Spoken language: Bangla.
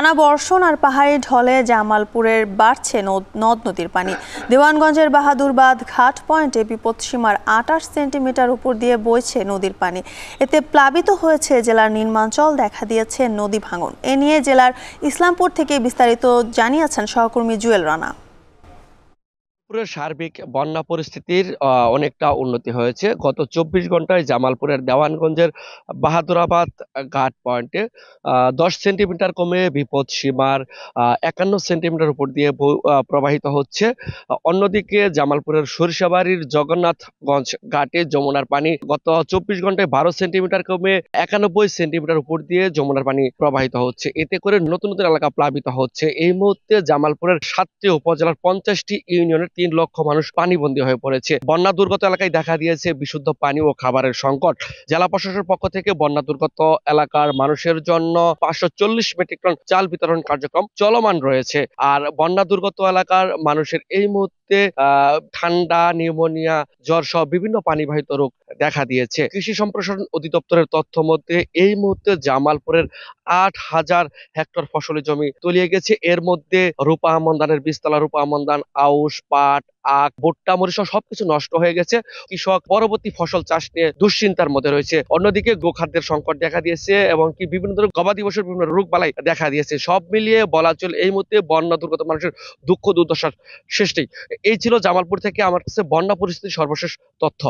টানা বর্ষণ আর পাহাড়ি ঢলে জামালপুরের বাড়ছে নদ নদীর পানি। দেওয়ানগঞ্জের বাহাদুরবাদ ঘাট পয়েন্টে বিপদসীমার 28 সেন্টিমিটার উপর দিয়ে বইছে নদীর পানি। এতে প্লাবিত হয়েছে জেলার নিম্নাঞ্চল, দেখা দিয়েছে নদী ভাঙন। এ নিয়ে জেলার ইসলামপুর থেকে বিস্তারিত জানিয়েছেন সহকর্মী জুয়েল রানা। সার্বিক বন্যা পরিস্থিতির অনেকটা উন্নতি হয়েছে। গত 24 ঘন্টায় জামালপুরের দেওয়ানগঞ্জের বাহাদুরাবাদ ঘাট পয়েন্টে 10 সেন্টিমিটার কমে বিপদ সীমার 51 সেন্টিমিটার উপর দিয়ে প্রবাহিত হচ্ছে। অন্যদিকে জামালপুরের সরিষাবাড়ির জগন্নাথগঞ্জ ঘাটে যমুনার পানি গত 24 ঘন্টায় 12 সেন্টিমিটার কমে 91 সেন্টিমিটার উপর দিয়ে যমুনার পানি প্রবাহিত হচ্ছে। এতে করে নতুন নতুন এলাকা প্লাবিত হচ্ছে। এই মুহূর্তে জামালপুরের 7টি উপজেলার 50টি ইউনিয়নের 3 লক্ষ মানুষ পানিবন্দী হয়ে পড়েছে। বন্যা দুর্গত এলাকায় দেখা দিয়েছে বিশুদ্ধ পানি ও খাবারের সংকট। জেলা প্রশাসনের পক্ষ থেকে বন্যা দুর্গত এলাকার মানুষের জন্য 540 মেট্রিক টন চাল বিতরণ কার্যক্রম চলমান রয়েছে। আর বন্যা দুর্গত এলাকার মানুষের এই মুহূর্তে ঠান্ডা, নিউমোনিয়া, জ্বর সহ বিভিন্ন পানিবাহিত রোগ দেখা দিয়েছে। কৃষি সম্প্রসারণ অধিদপ্তরের তথ্য মতে এই মুহূর্তে জামালপুরের 8,000 হেক্টর ফসলি জমি তলিয়ে গেছে। এর মধ্যে রূপা আমন ধানের বীজতলা, রূপা আমন ধান, আউশ, পাট, আখ, ভুট্টা, মরিচ সবকিছু নষ্ট হয়ে গেছে। কৃষক পরবর্তী ফসল চাষ নিয়ে দুশ্চিন্তার মধ্যে রয়েছে। অন্যদিকে গোখাদ্যের সংকট দেখা দিয়েছে এবং কি বিভিন্ন ধরনের গবাদি পশুর বিভিন্ন রোগ বালাই দেখা দিয়েছে। সব মিলিয়ে বলা চলে এই মুহূর্তে বন্যা দুর্গত মানুষের দুঃখ দুর্দশার শেষ নেই। এই ছিল জামালপুর থেকে আমার কাছে বন্যা পরিস্থিতির সর্বশেষ তথ্য।